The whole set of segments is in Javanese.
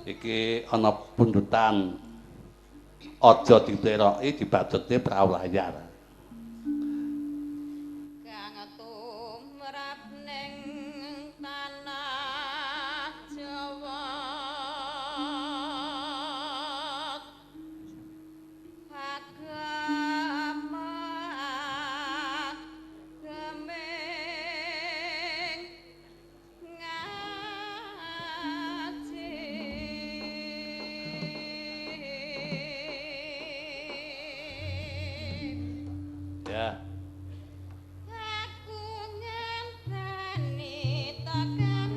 iki ana pundutan aja diteroki dibadutne prau layar. Kang tumrap ning tanah Jawa agama gemeng ngaji. Ya. Aku ngenteni tekan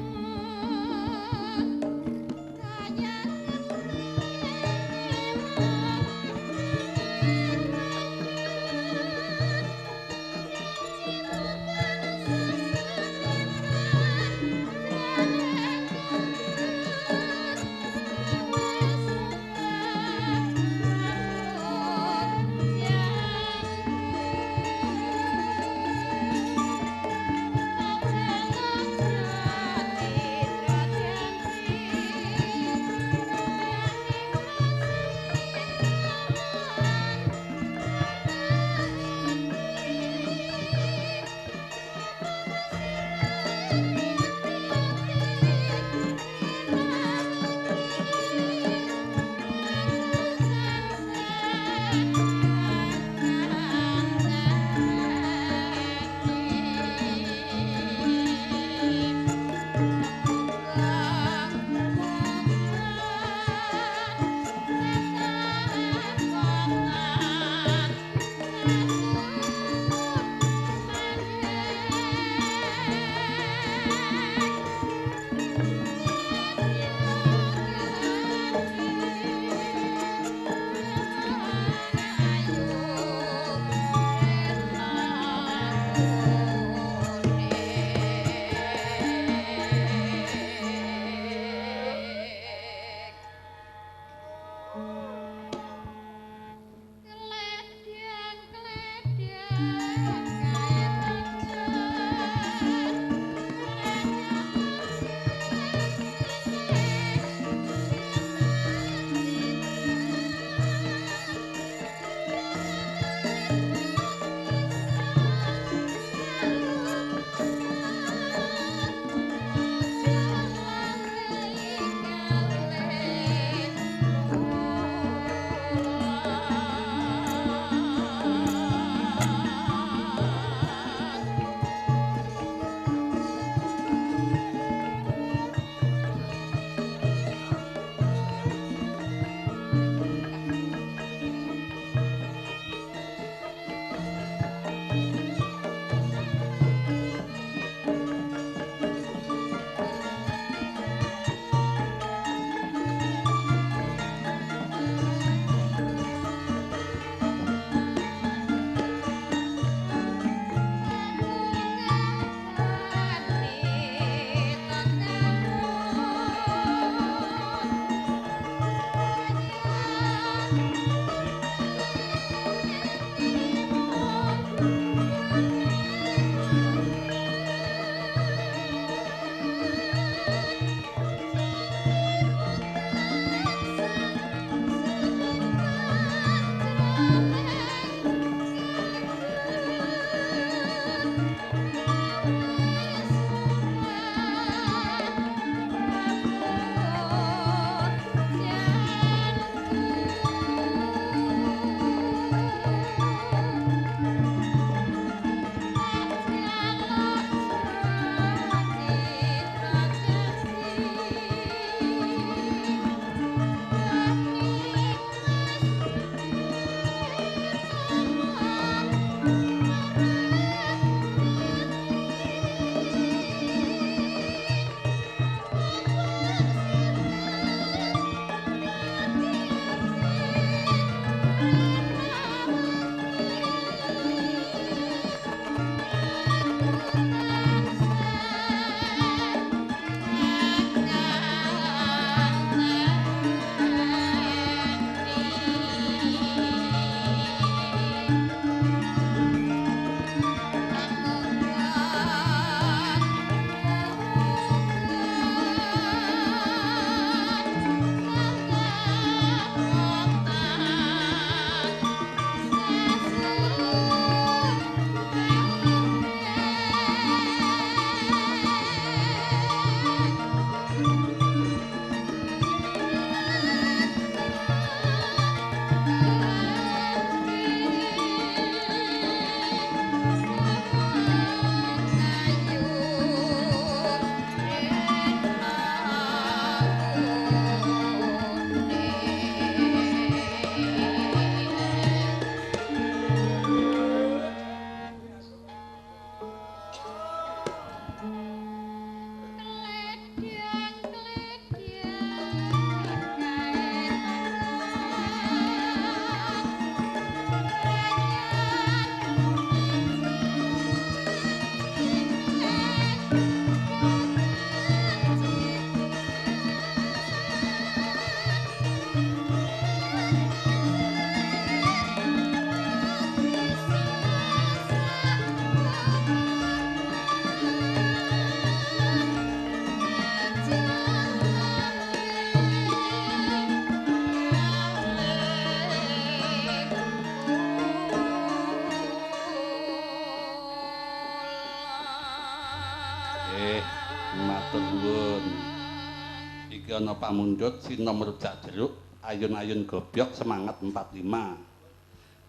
iki ana pamundhut sinom rujak jeruk, ayun-ayun gobyok semangat 45.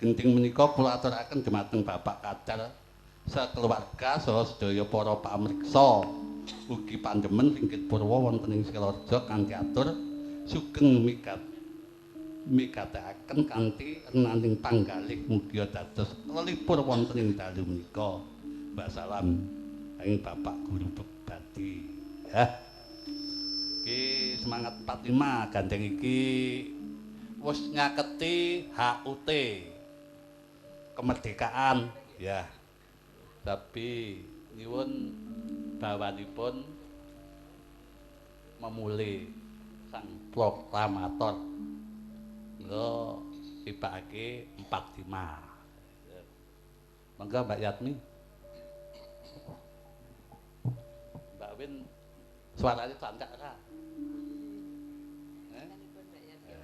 Genting menika kula aturaken dumateng Bapak Kacar sakeluarga saha sedaya para pamriksa ugi pandemen ringgit purwa wonten ing Silareja kanthi atur sugeng migatekaken kanthi renaning panggalih mugia dados lelipur wonten ing dalu menika. Mbak salam ing Bapak Guru Bekbati ya. Iki semangat 45 gandeng iki wis nyaketi HUT kemerdekaan ya. Tapi nyuwun bawanipun memulih sang proklamator nggo tibake 45. Mangga Mbak Yatmi. Mbak Win suaranya sancak ra?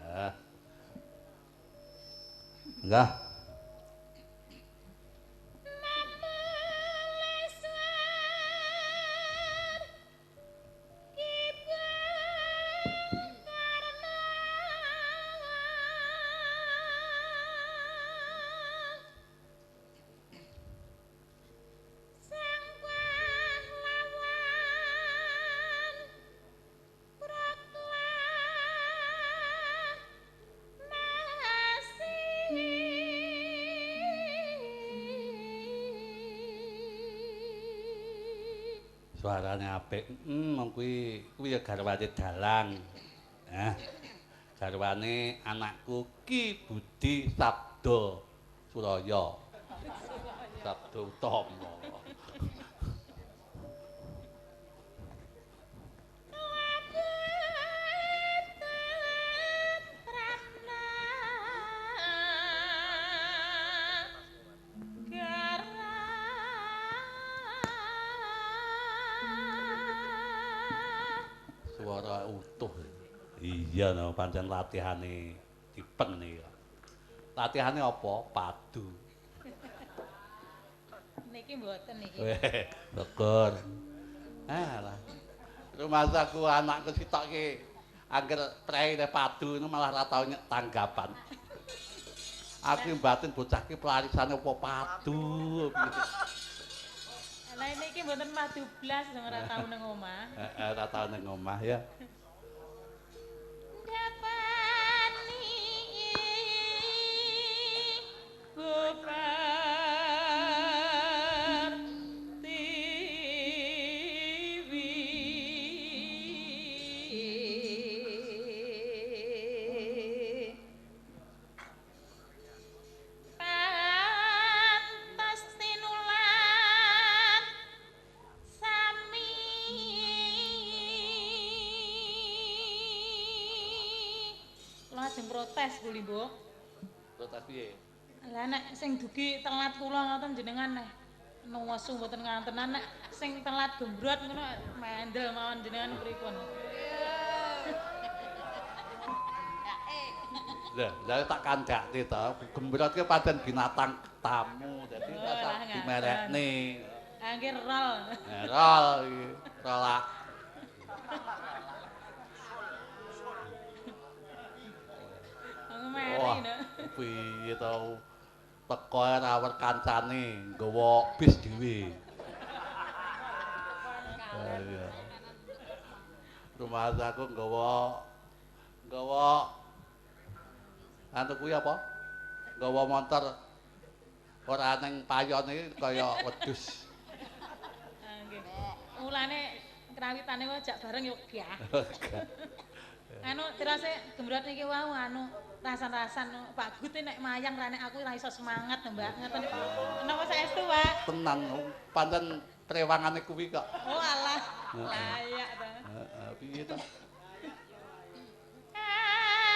Ya. Enggak. Suaranya apik. Mong kuwi ya garwane dalang. Nah, garwane anakku Ki Budi Sabda Suraya. Sabda Utama. Suara utuh. Iya no, pancen latihane dipeng nih. Latihane apa? Padu. Niki mboten niki. Weh, syukur. Lah. Rumasaku anakku sitok ki angger preine padu itu malah ra tau tanggapan. Aku mbatin bocah ki pelarisane apa padu. Lah niki mboten madu blas ora tau nang omah. Heeh, ra tau nang omah ya. Dapani bubar tiwi pantas tinular sami lajeng protes kuli mbok. Protes piye? Lah nek sing dugi telat kula ngoten jenengan neh nuwesu mboten ngantenan nek sing telat gembrot ngono mendel mawon jenengan pripun. Lah tak kandhakne to, gembrot ki pancen binatang tamu, dadi Oh, tak lah, ngaten. dimerekne. Angger rol. Rol iki, rolak. Aku meri Wah, nek. piye to teko rawar kancane nggawa bis dhewe. Iya. Rumah aku nggawa anu kuwi apa? Nggawa motor ora ning payon iki kaya wedhus. Nggih. Mulane krawitane kok jak bareng yo gah. Anu terase gembrot niki wau anu rasan-rasan Pak Gut nek mayang ra nek aku ora iso semangat Mbak. Ngoten niku. Napa saestu, Pak? Tenan pancen prewangane kuwi kok. Oh alah. Layak ta. Heeh, piye to?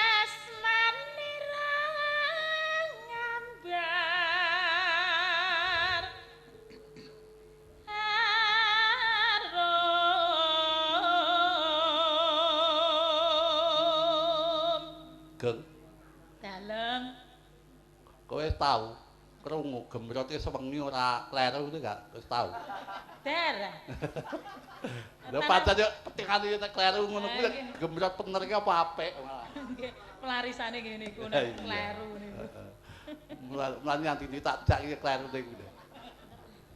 Asmanira ngambar arum Geng, dalem kowe tau krungu gemrote sewengi ora kleru itu gak wis tau. Der. Lha pancen yo petikane nek kleru ngono kuwi gemrot bener ki apa apik malah. Nggih, pelarisane ngene iku nek kleru niku. Mulane nganti tak jak iki kleru niku.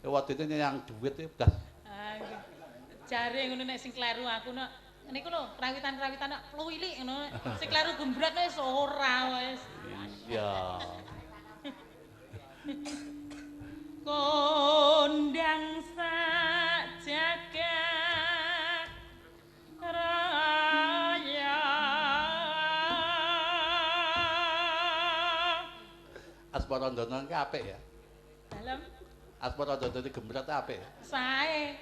Ya wadine nyang dhuwit e gas. Ah nggih. Jare ngono nek sing kleru aku nek niku lho krawitan-krawitan nek pluwilik ngono. Sing kleru gembrot wis ora wis. Iya. Kondang sak jagat raya. Asmarandana ki apik ya. Dalem Asmarandana iki gembrot apik. sae.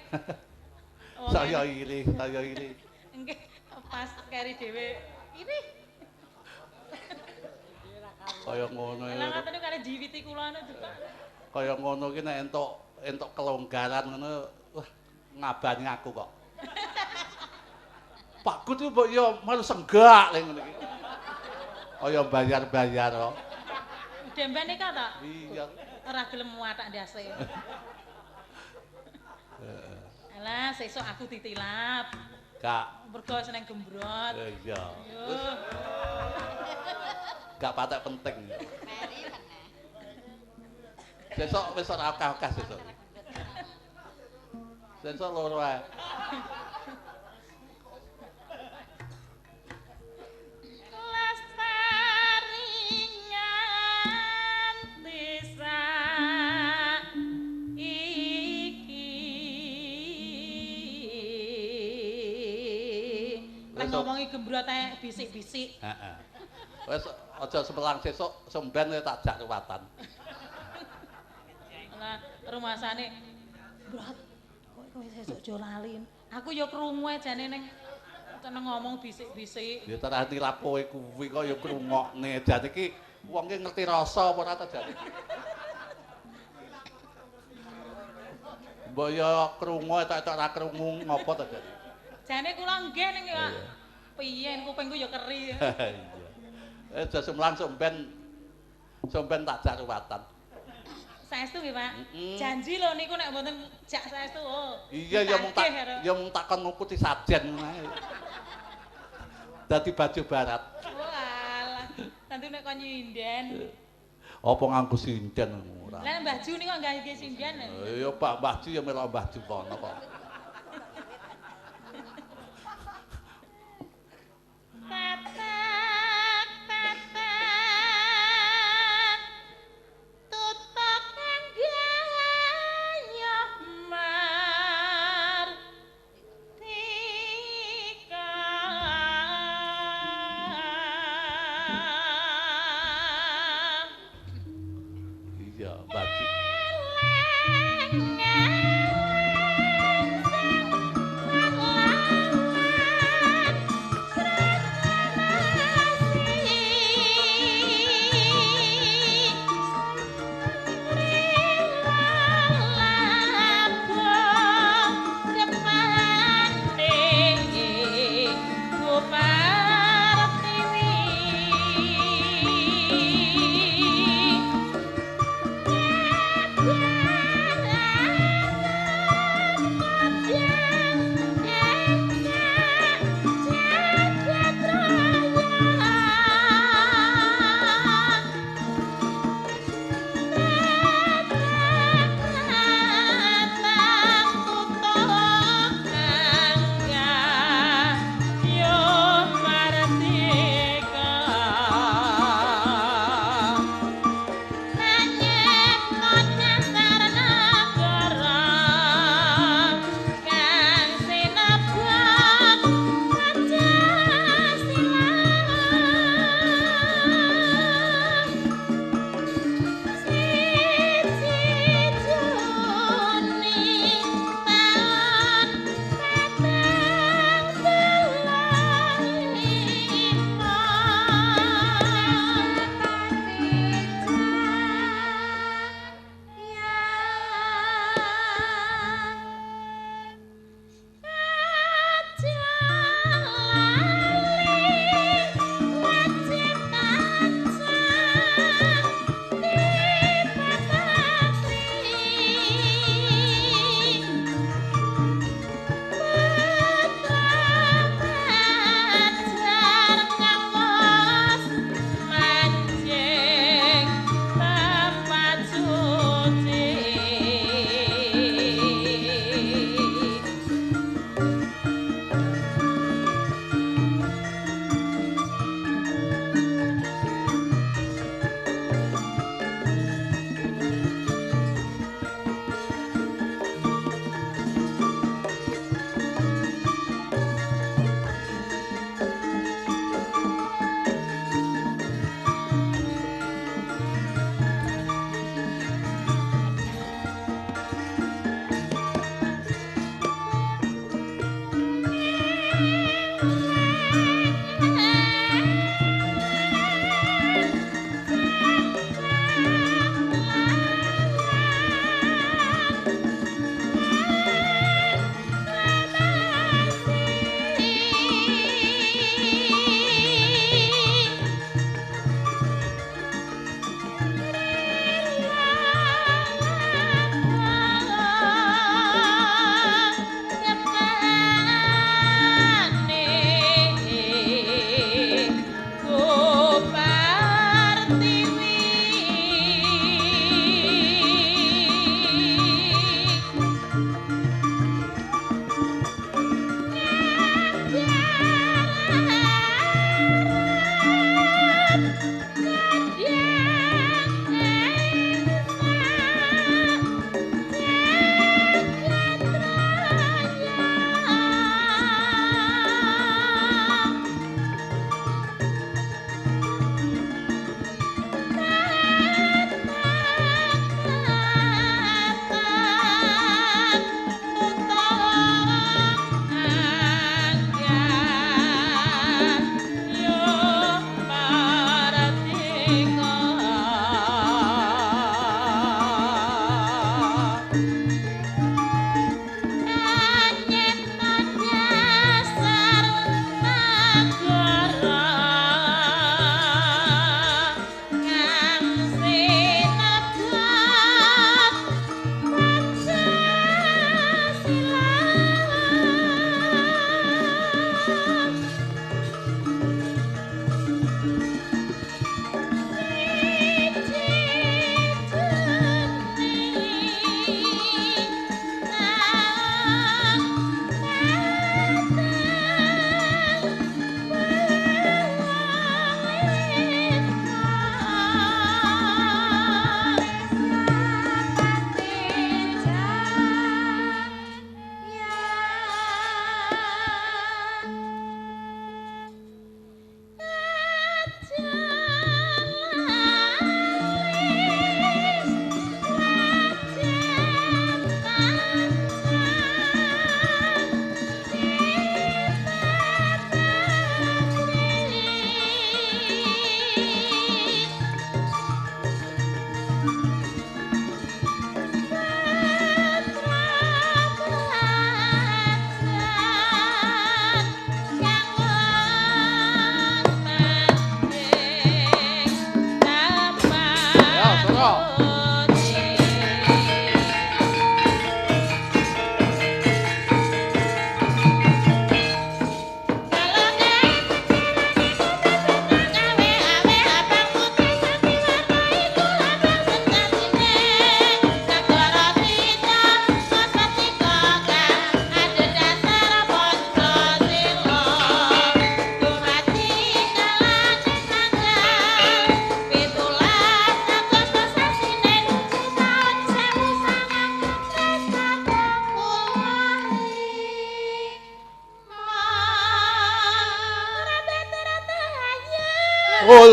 Saya iri. Nggih, pas keri dhewe. Ini Kaya ngono Lah ngoten karo jiwiti kula anu juga. Kaya ngono ki nek entuk kelonggaran ngono wah ngabani aku kok. Pak Gut iki mbok ya malu senggak lek ngono iki. Kaya bayar-bayar kok. Dembene ka ta? Iya. Ora gelem watak ndase. Alah, sesuk aku ditilap. Gak. Mergo seneng gembrot. Iya. Yo. Gak patek penting. Meri meneh. Sesuk wis ora akeh-akeh sesuk. Sesuk loro ae. Lestaringan desa iki. Lah ngomongi gembrot ae bisik-bisik. Heeh. Wis aja semelang sesuk semben tak jak ruwatan. Lah rumasane Brat, kowe sesuk aja lali. Aku ya krungu ae jane ning ngomong bisik-bisik. Ya terah nilap kowe kuwi kok ya krungokne. Jane iki wong ki ngerti rasa apa ora ta jane. Mbok ya krungu tak ora krungu ngopo ta jane. Jane kula nggih ning ya. Piye kupingku ya keri. Iya. Aja semlang somben tak jak ruwatan. Saestu nggih, Pak. Janji lho niku nek mboten jak saestu. Oh. Iya ya mung takon ngukuti sajen ngono ae. Dadi baju barat. Walah, nanti nek kon nyinden. Apa nganggo sinden ora. Lah Mbah Ju niku nggih sinden. Ya Pak Mbah Ju ya melok Mbah Ju kono kok. Tatak tutuk nggayah mar tika. Iya, Mbah Ju. Eleng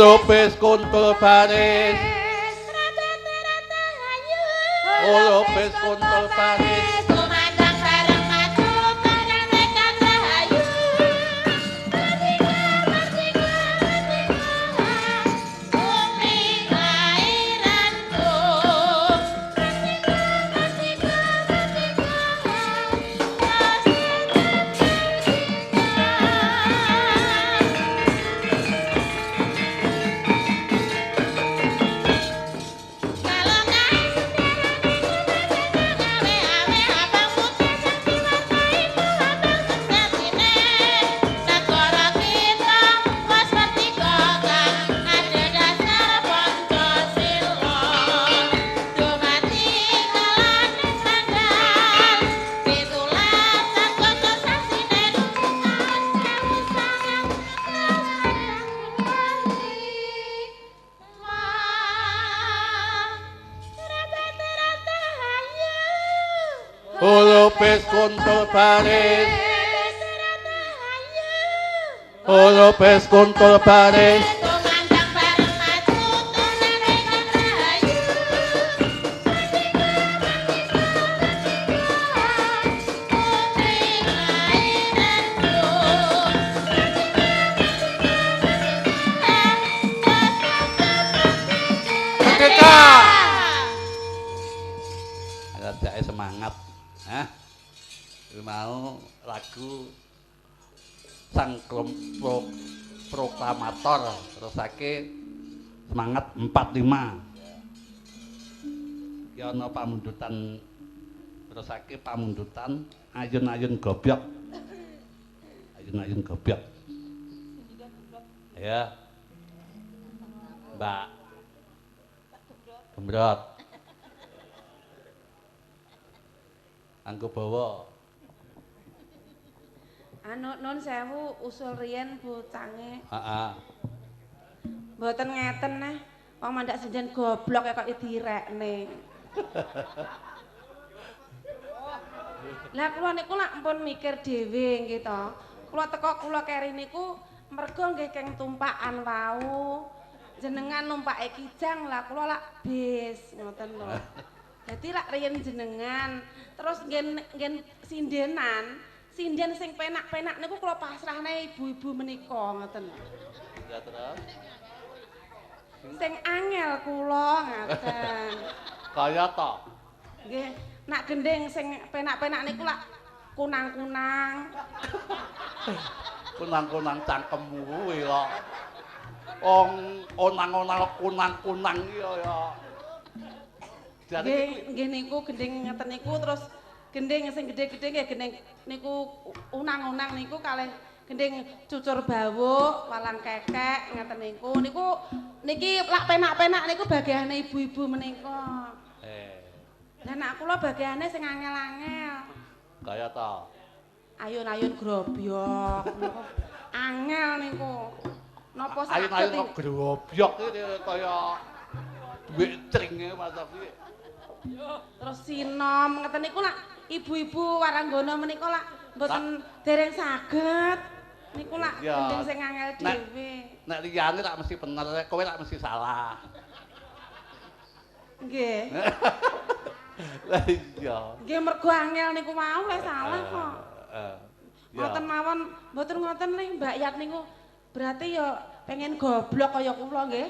Ulupis kuntul baris Ulupis kuntul baris Tumandang bareng maju Pengantikan rahayu Merdeka, merdeka, merdeka Bumi kelahiranku Merdeka, merdeka, merdeka Kalau kain negara kita wis merdeka kang ada dasar Pancasila dumadi kalaning tanggal 17 Agustus sasine Ulupis kuntul baris Ulupis kuntul baris Tumandang bareng maju Pengantikan rahayu Bumi kelahiranku Merdeka! Ada semangat, mau lagu sang proklamator terusake semangat 45. Ya ana pamundutan terusake pamundutan ayun-ayun gobyok. Ayun-ayun gobyok. Ya. Mbak Gembrot. Anggo bawa. Anu nun sewu usul riyen bocange. Heeh. Mboten ngeten nah. Wong mandak senjen goblok kok direkne. Lah kula niku lak ampun mikir dhewe nggih to. Kula teko kula keri niku mergo nggih keng tumpakan wau. Jenengan numpake kijang lah kula lak bis ngoten lho. Dadi lak riyen jenengan terus ngen sindenan, sinden sing penak-penak niku kula pasrahne ibu-ibu menika ngoten. Ya terus. Sing angel kula ngaten. Kaya to. Nggih, nak gending sing penak-penak niku lak kunang-kunang. Kunang-kunang cangkemmu kuwi kok. Wong onang-onang kunang-kunang iki ya. Nggih niku gending ngeten niku terus gending sing gedhe-gedhe nggih gending niku unang-unang niku kalih gending cucur bawuk, walang kekek ngeten niku. Niki lak penak-penak niku bagiane ibu-ibu menika. Lah nak kula bagiane sing angel-angel. Kaya to. Ayun-ayun grobyok niku angel niku. Napa saged Ayun-ayun grobyok iki kaya duwek tringe masa kuwi. terus sinom ngeten niku lak ibu-ibu waranggana menika lak mboten dereng saged. Niku lak gending sing angel dhewe. Nek liyane lak mesti bener, kowe lak mesti salah. Nggih. Lah iya. Nggih mergo angel niku mau lek salah kok. Ngoten Ya. mawon, mboten ngoten lho Mbak Yat niku. Berarti ya pengen goblok kaya kula nggih.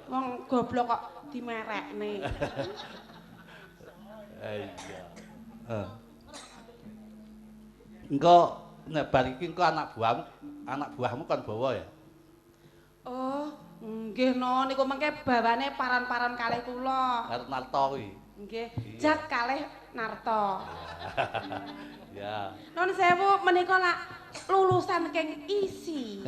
Wong goblok kok dimerekne. Iya. Engko nek bar iki engko anak buahmu kan bawa ya. Oh, nggih no niku mengke bawane paran-paran kalih kula. Arep narto kuwi. Nggih, jat kalih narto. Ya. Nun sewu menika lak lulusan keng ISI.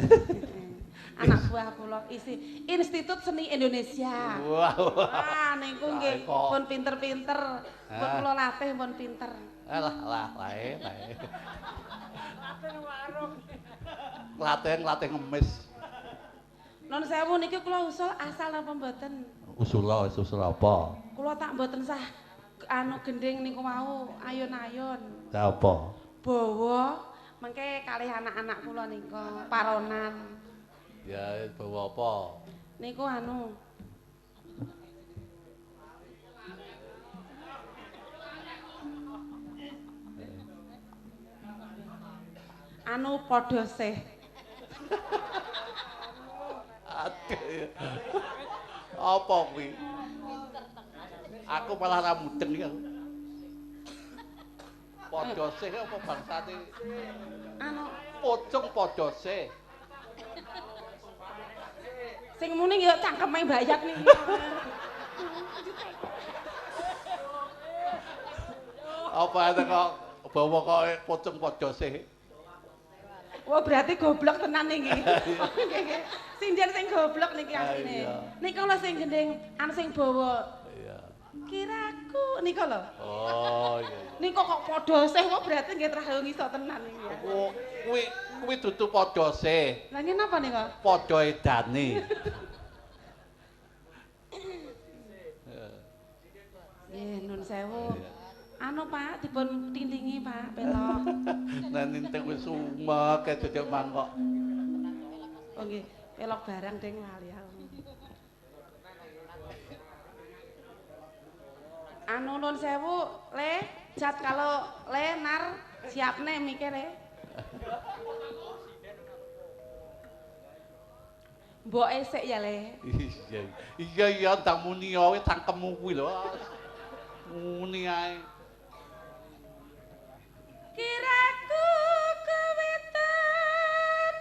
Anak buah kula ISI, Institut Seni Indonesia. Wow. Wah, niku nggih pun pinter-pinter. Pun kula latih pun pinter. Alah, lae. Latih ngemis. Nun sewu niki kula usul asal napa mboten? Usul apa? Kula tak mboten sah anu gending niku mau ayun-ayun. Ya apa? Bawa mengke kalih anak-anak kula nika paronan. Ya bawa apa? Niku anu. Anu padha sih. Aduh. Apa kuwi? Aku malah ra mudeng iki. Padha sih apa bangsane? Anu Pocong padha sih. sing muni ya cangkeme mbayat niki. Apa ada kok bawa kok pocong padha sih? Wah berarti goblok tenan niki. Nggih. Sindian sing goblok niki asline. Nika lho sing gendeng anu sing bawa. Iya. Kiraku nika lho. Oh iya. Nika kok padha sih kok berarti nggih trahayu ngiso tenan niki. Oh, kuwi dudu padha sih. Lah niki napa nika? Padha edane. Nggih nun sewu. Anu Pak dipun tindingi Pak pelok. Nek ninteng wis sumek dadi mangkok. Oh nggih, pelok barang ding lali aku. Anu nun sewu, Le, jat kalau Le nar siapne mikir Mbok esek ya Le. Iya tak muni wae cangkemmu kuwi lho. Muni ae. Kiraku kewetan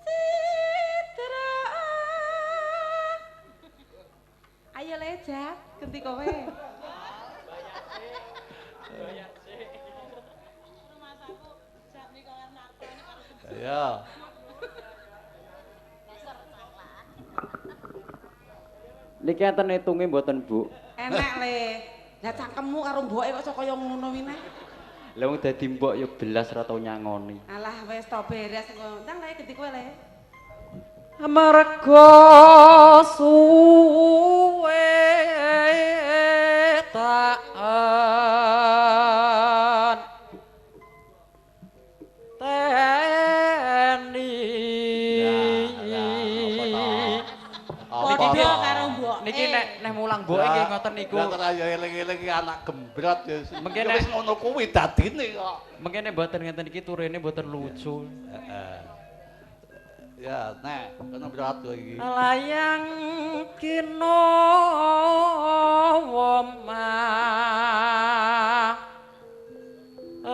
citra. Ayo Le jat, ganti kowe. Ya. Niki enten hitunge mboten, Bu? Enak Le. Lah cangkemmu karo mboke kok kaya ngono wine. Lah wong dadi mbok ya belas ora tau nyangoni. Alah wis to beres engko. Ndang Le ganti kowe Le. Amarga suwe tahan teni. Padha karo mbok. Niki nek mulang mbok iki ngoten niku. Lah ora ya eling-eling anak gembrot ya. Mengkene- Wis ngono kuwi dadine kok. Mengkene mboten ngenten iki turene mboten lucu. Ya, nek kono berat iki. Layang kino womah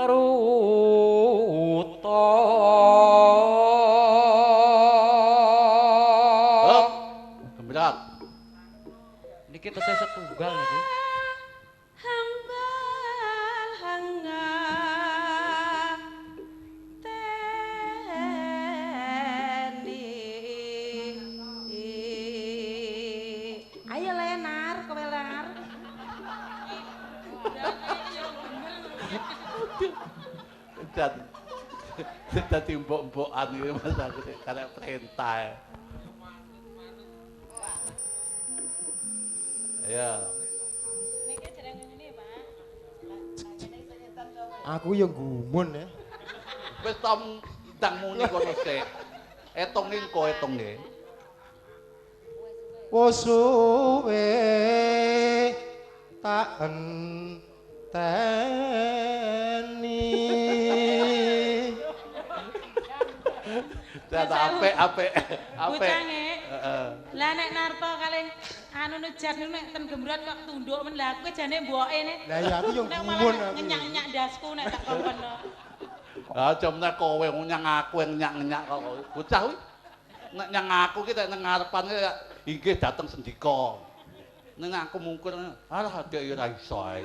ruto. Gembrot. Niki tesih setunggal niki. Hambal hanga teni. Ayo Lenar, kowe Lenar. Dadi mbok-mbokan iki Mas aku karek perintah. Ya. Niki dereng ngene, Pak. Aku ya gumun ya. Wis tom ndang muni kono sik. Etonge engko etonge. Wis suwe tak enteni. Dan apik. Bocange. Heeh. Lah nek Narto kalih anu nujar niku nek ten gembrot kok tunduk men lah kowe jane mboke ne. Lah ya aku yang Nek gumun malah aku. ngenyak-nyenyak ndasku nek tak kongkon. Ah jemne kowe nyang aku yang nyak-nyak kok. Bocah kuwi nek nyang aku ki nek nang ngarepan inggih dateng sendika. Ning aku mungkur alah adek ya ora iso ae.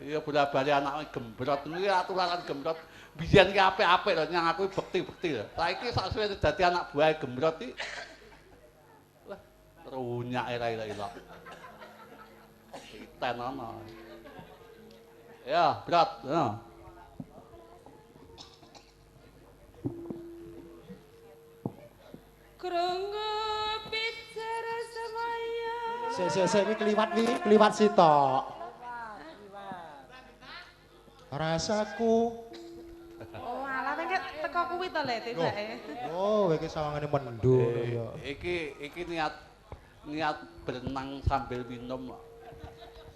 Iya bola-bali anak gembrot kuwi aturaran gembrot. Biyen ki apik-apik lho nyang aku bekti-bekti lho. Saiki sak suwe dadi anak buah gembrot iki. Wah, runyake ra ilok-ilok. Ten ana. Ya, berat. Ya. Krungu bicara semaya. Sik iki kliwat sitok. Rasaku Oh, alah nek teko kuwi to le tibake. Oh, iki sawangane mendung ya. Iki niat berenang sambil minum kok.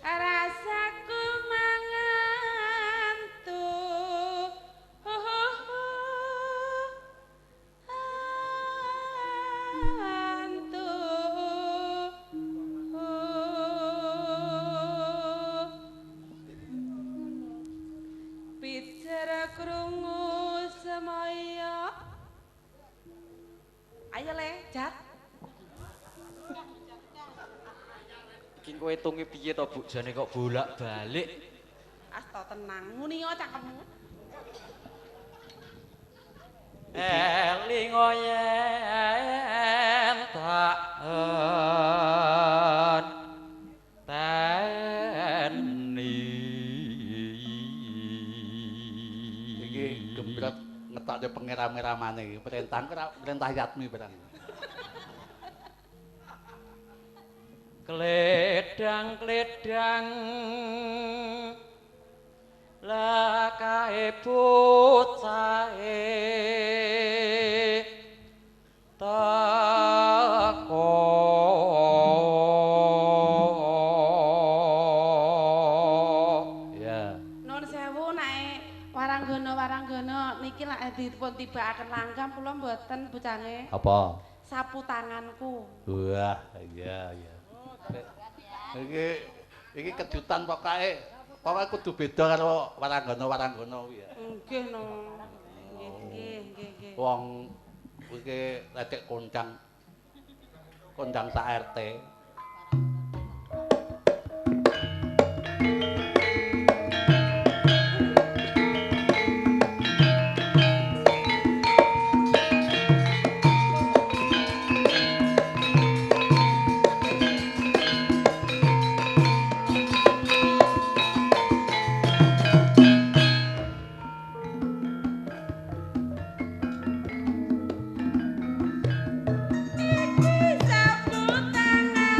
Rasaku mangantuk. Bicara krungu semaya. Ayo le, Jat. Iki kowe hitunge piye to, Bu? Jane kok bolak-balik. Asta tenang, muni yo cakemmu. Elingo yen tak teni. Iki gembrot ngetokne pengeram-eramane iki. Perintah Yatmi barang. Kledang-kledang lakae bocahe teko ya Nun sewu nae waranggono niki lak dipun tibakaken langgam kula mboten bucange Apa? sapu tanganku. Wah, iya. Iki kejutan pokoke. Pokoke kudu beda karo waranggono kuwi ya. Nggih no. Nggih. Wong iki lecek kondang sak RT. Sapu tangan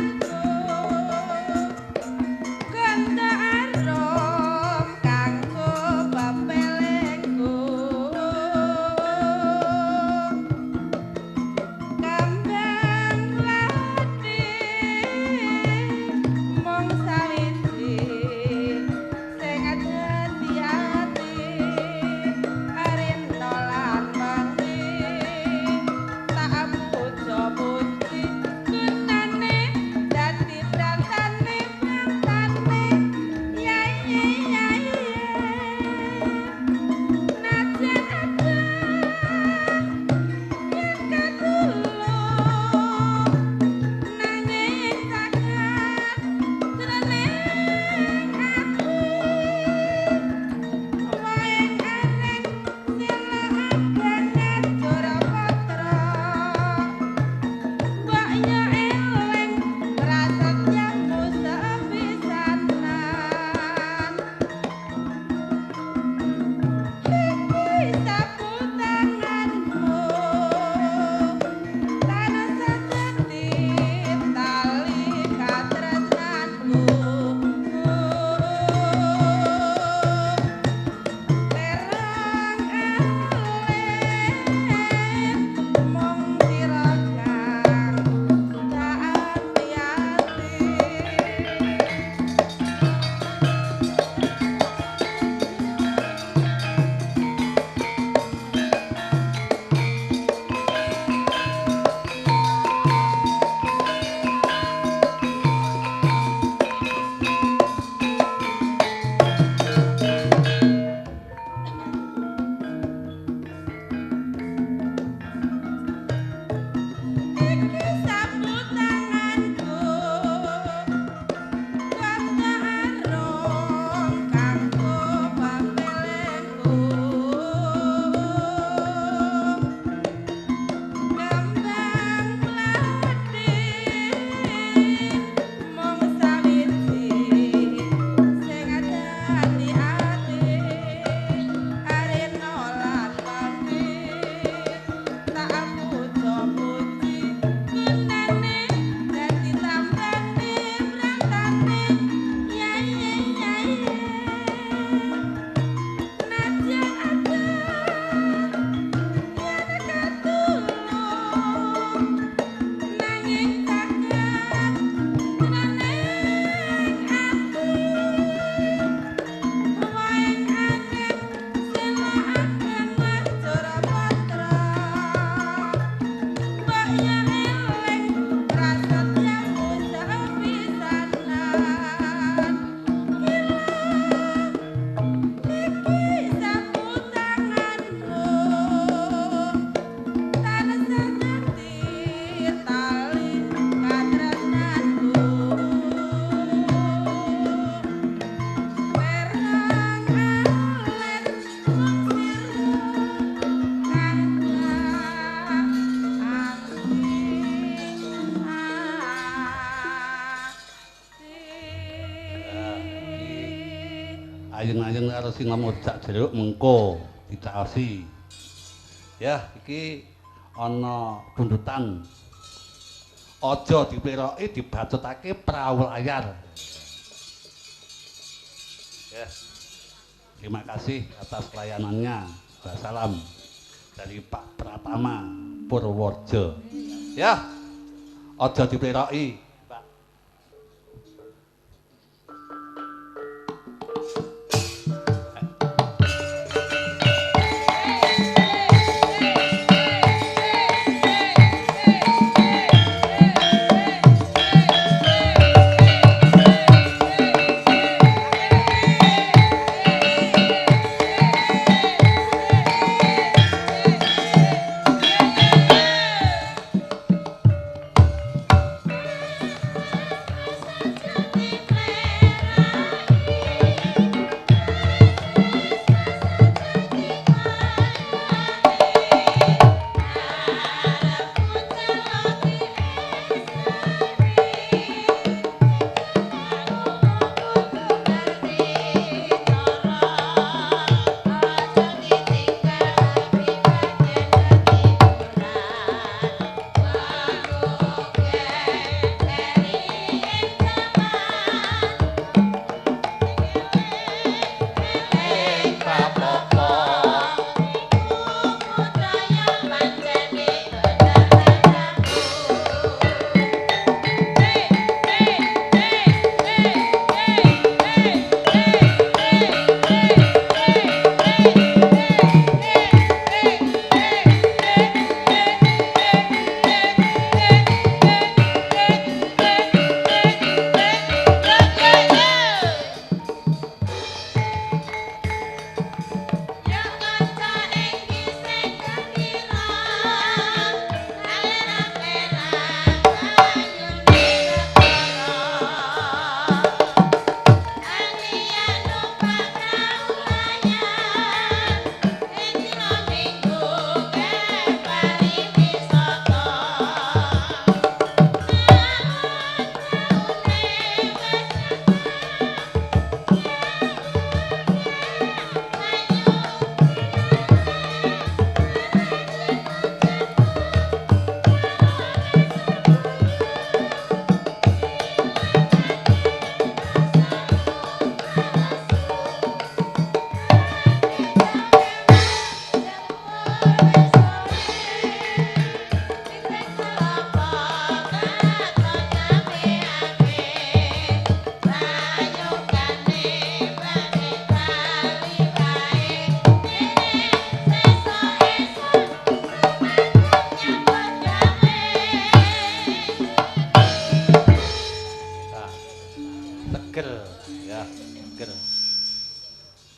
ayun-ayun karo sinemu jak jeruk mengko dicaosi. Ya, iki ana tuntutan. Aja diperoki dibacutake perahu layar. Ya. Terima kasih atas pelayanannya. Wassalam dari Pak Pratama Purworejo. Ya. Aja diperoki.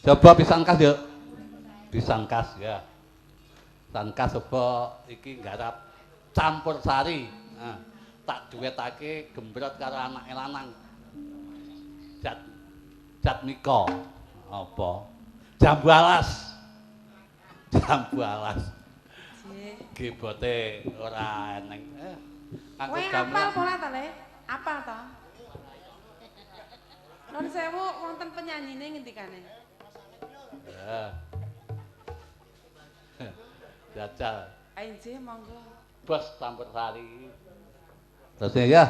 Coba pisang kas yuk. Pisang kas ya. Pisang kas coba iki nggarap campur sari. Nah, tak duetake gembrot karo anake lanang. Jat nika. Apa? Jambu alas. Jambu alas. Nggih bote ora eneng. Kowe apal ora ta, Le? Apal to? Nun sewu wonten penyanyine ngendikane. Ya. Jajal. Ayo nggih monggo. Bos campur sari. Terus ya.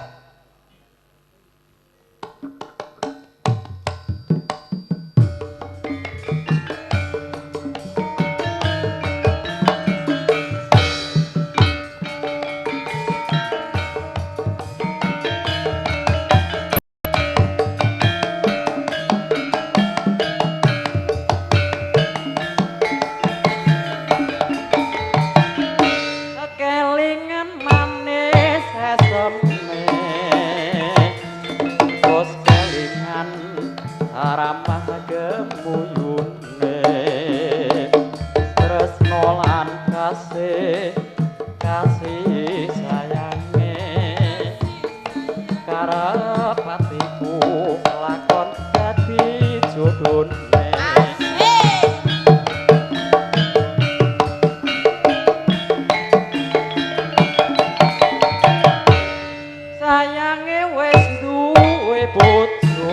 Sayange wis duwe bojo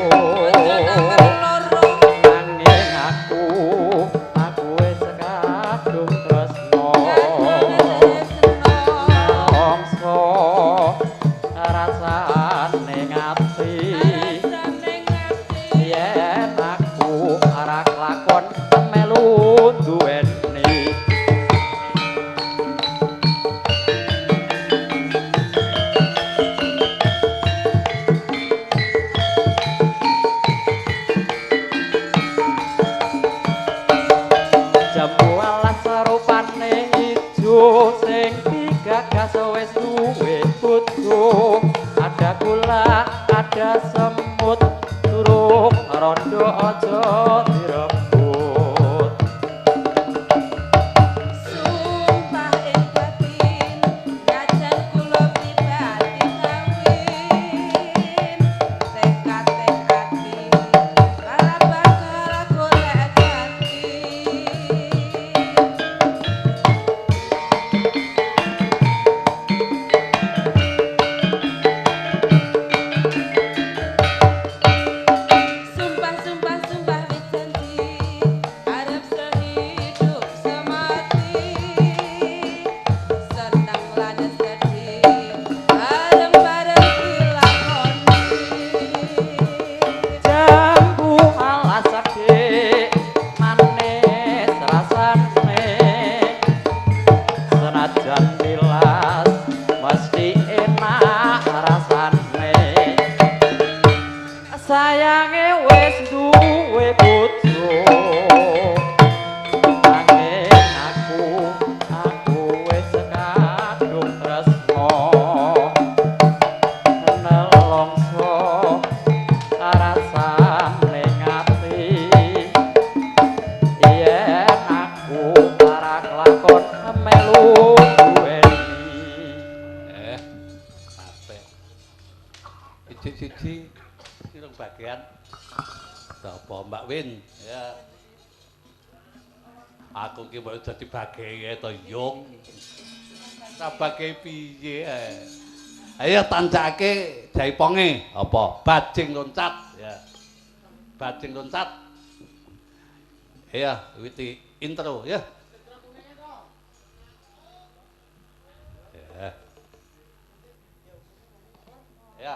nanging ya semut durung rondo aja direbut. Sumpah ing batin ngajan kula pribadi kawin tekad ing ati para bakal golek ganti. Sumpah wis janji arep sehidup semati senang lan sedih bareng-bareng dilakoni. Jambu alasake manis rasane senajan tilas mesti enak rasane. Sayange wis duwe bojo nanging aku wis kadung tresno nelongso rasane ngati yen aku para kelakon melu duweni. Apik. Siji-siji kirung bagian. Sapa Mbak Win? Ya. Aku ki mau dadi bageke to, Yung. Sabage piye ae. Ayo tancake jaiponge apa? Bajing loncat ya. Bajing loncat. Ya, witi intro ya. Ya. Ya.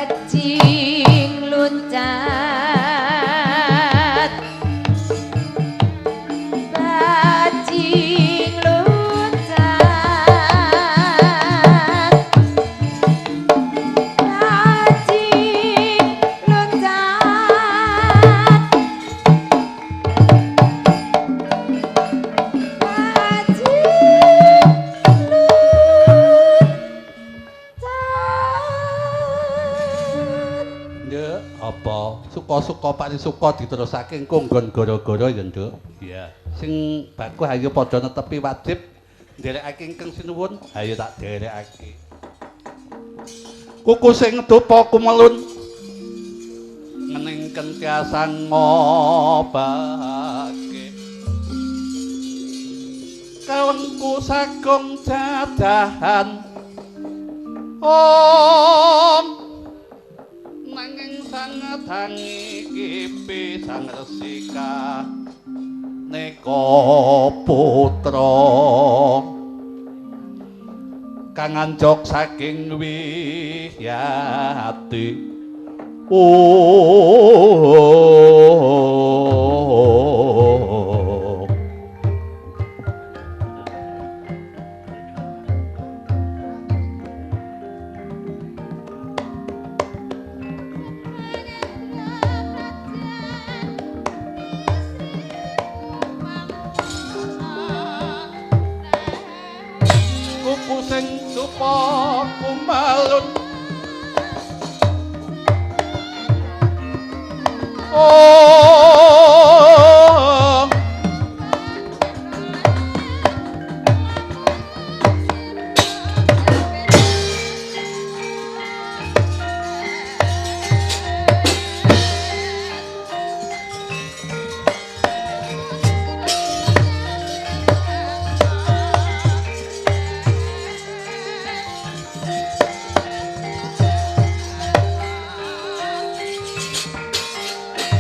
bajing luncat bajing luncat bajing luncat Nduk, apa suka-suka parisuka diterusake engko nggon gara-gara ya, Nduk. Iya. Sing bagus ayo padha netepi wajib nderekake ingkang sinuwun. Ayo tak derekake. Kuku sing dupa kumelun ngeningken tiasang ngobake. Kawengku sagung dadahan. Om nanging sang tangi kipi sang resika neka putra kang anjok saking wiyati kuku sing dupa kumalun oh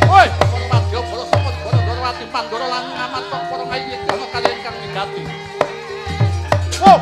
Woi, para madya, para samud, para Darawati, Pandora lan ngamantung para ngayi kala kaliyan kang wigati. Wow!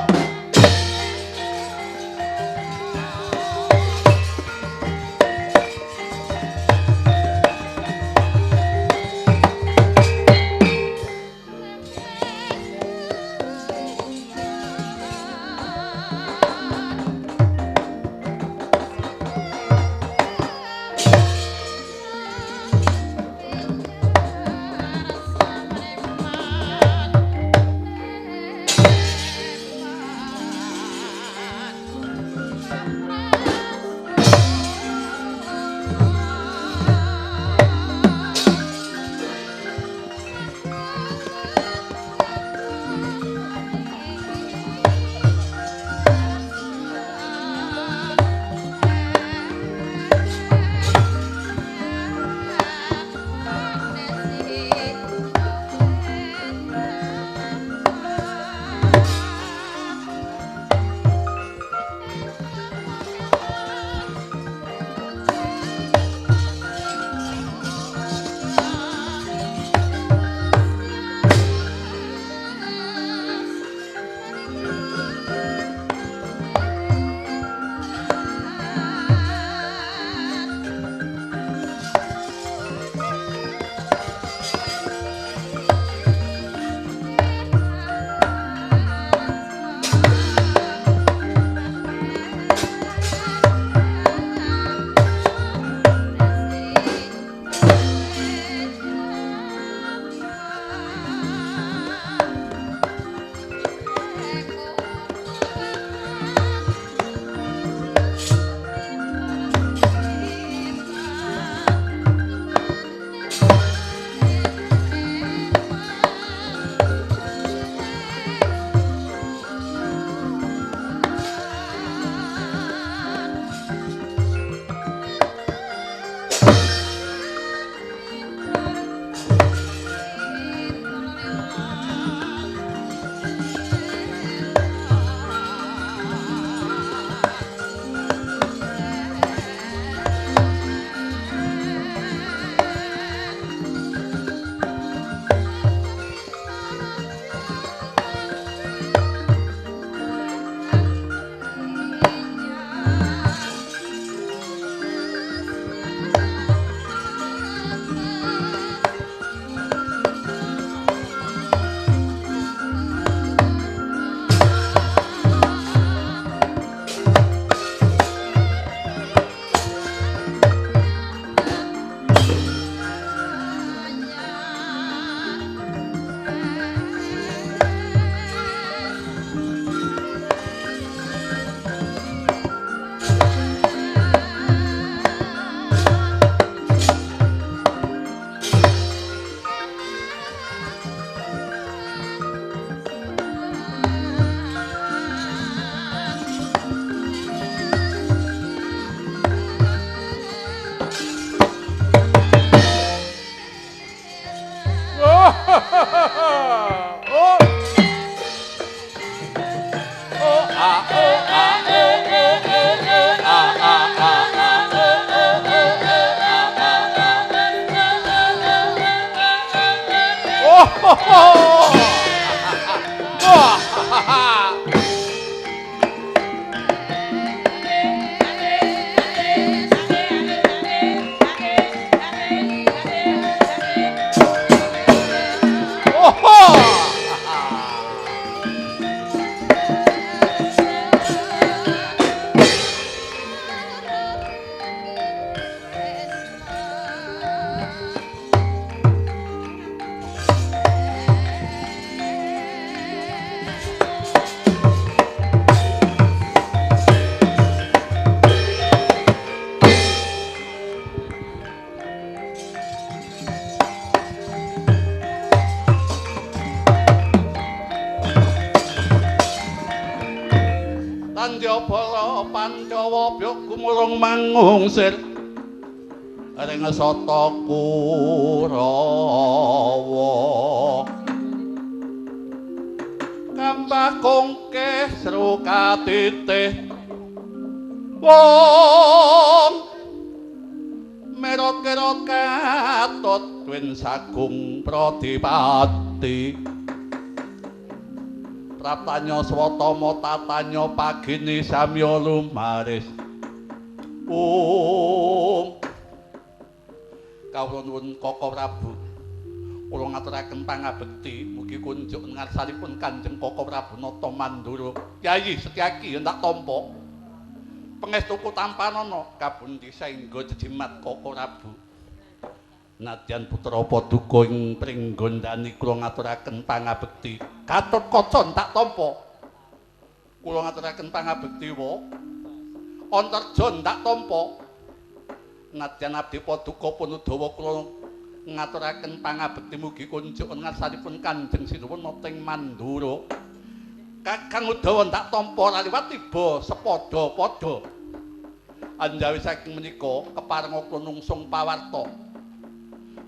kopyok kumulung mangungsir ring sata Kurawa kambah kongkeh seru katitih wong merot-kerot katut twin sagung pradipati pratanya swatama tatanya pagini samya lumaris kawula nuwun Kaka Prabu kula ngaturaken pangabekti mugi kunjuk ngarsanipun Kanjeng Kaka Prabu Nata Mandura Yayi Setyaki ndak tampa pangestuku tampanana kabundi saengga jejimat Kaka Prabu nadyan putra Paduka ing pringgondani kula ngaturaken pangabekti Gatotkaca ndak tampa kula ngaturaken pangabekti wa Antarja ndak tampa nadyan abdi Paduka pun Udawa kula ngaturaken pangabekti mugi kunjuk ngarsanipun Kanjeng Sinuwun teng Mandura Kakang Udawa ndak tampa laliwat tiba sepadha-padha anjawi saking menika keparenga kula nungsung pawarta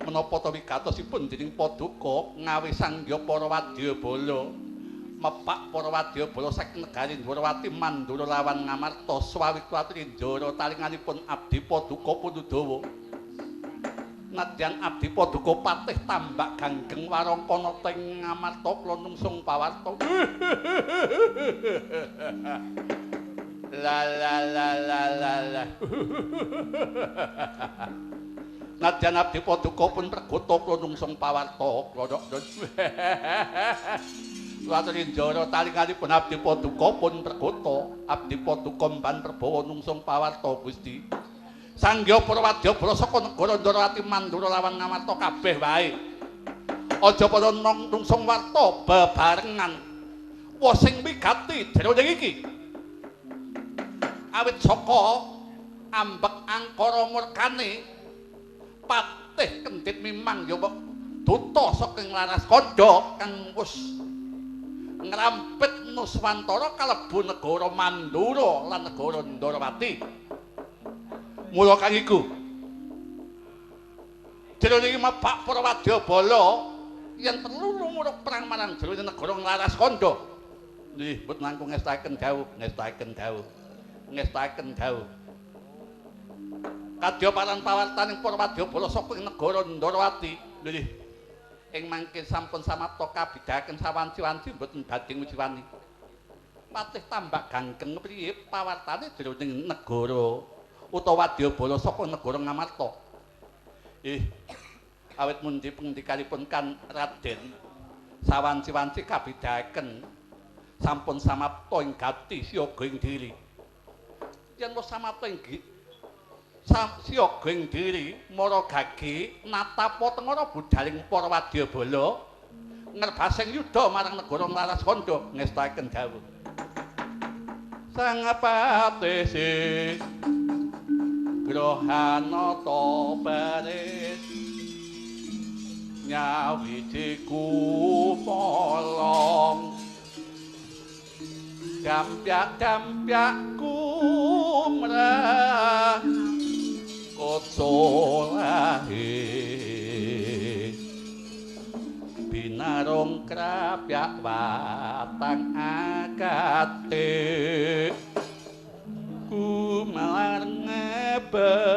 menapa ta wigatosipun dening Paduka ngawisangya para wadyabala mepak para wadyabala saking negari Dwarawati Mandura lawan Ngamarta swawikawati njara talinganipun abdi Paduka Pundudawa nadyan abdi Paduka patih tambak ganggeng warangkana teng Ngamarta kula nungsung pawarta la la la la la la nadyan abdi Paduka pun pregata kula nungsung pawarta klodhok Watri njara talinganipun abdi Paduka pun pregata abdi Paduka mban Prabawa nungsung pawarta Gusti Sangya para wadyabala saka negara Ndarawati Mandura lawan Ngamarta kabeh wae aja padha nungsung warta bebarengan wah sing wigati jroning iki awit saka ambek angkara murkane patih kendhit mimang ya duta saking laras kandha kang wis ngrampit Nuswantara kalebu negara Mandura lan negara Ndarawati mula kang iku jroning mepak para wadyabala yen perlu lumuruk perang marang jroning negara laras kandha nggih mboten langkung ngestaken dawuh kadya paran pawartaning para wadyabala saka negara Ndarawati nggih ing mangke sampun samapta kabidahaken sawanci-wanci mboten badhe ngujiwani patih tambak ganggeng priye pawartane jroning negara utawa wadyabala saka negara Ngamarta awit mundi pengendikanipun kan Raden sawanci-wanci kabidahaken sampun samapta ing gati siyaga ing diri yen wis samapta ing siyaga ing diri mara gage natapa tengara budaling para wadyabala ngerbasing yuda marang negara laras kandha ngestaken dawuh sang patih Grohanata baris nyawitiku polong dampyak-dampyakku mrah kocolahe binarung krapyak watang akate kumalar ngebagi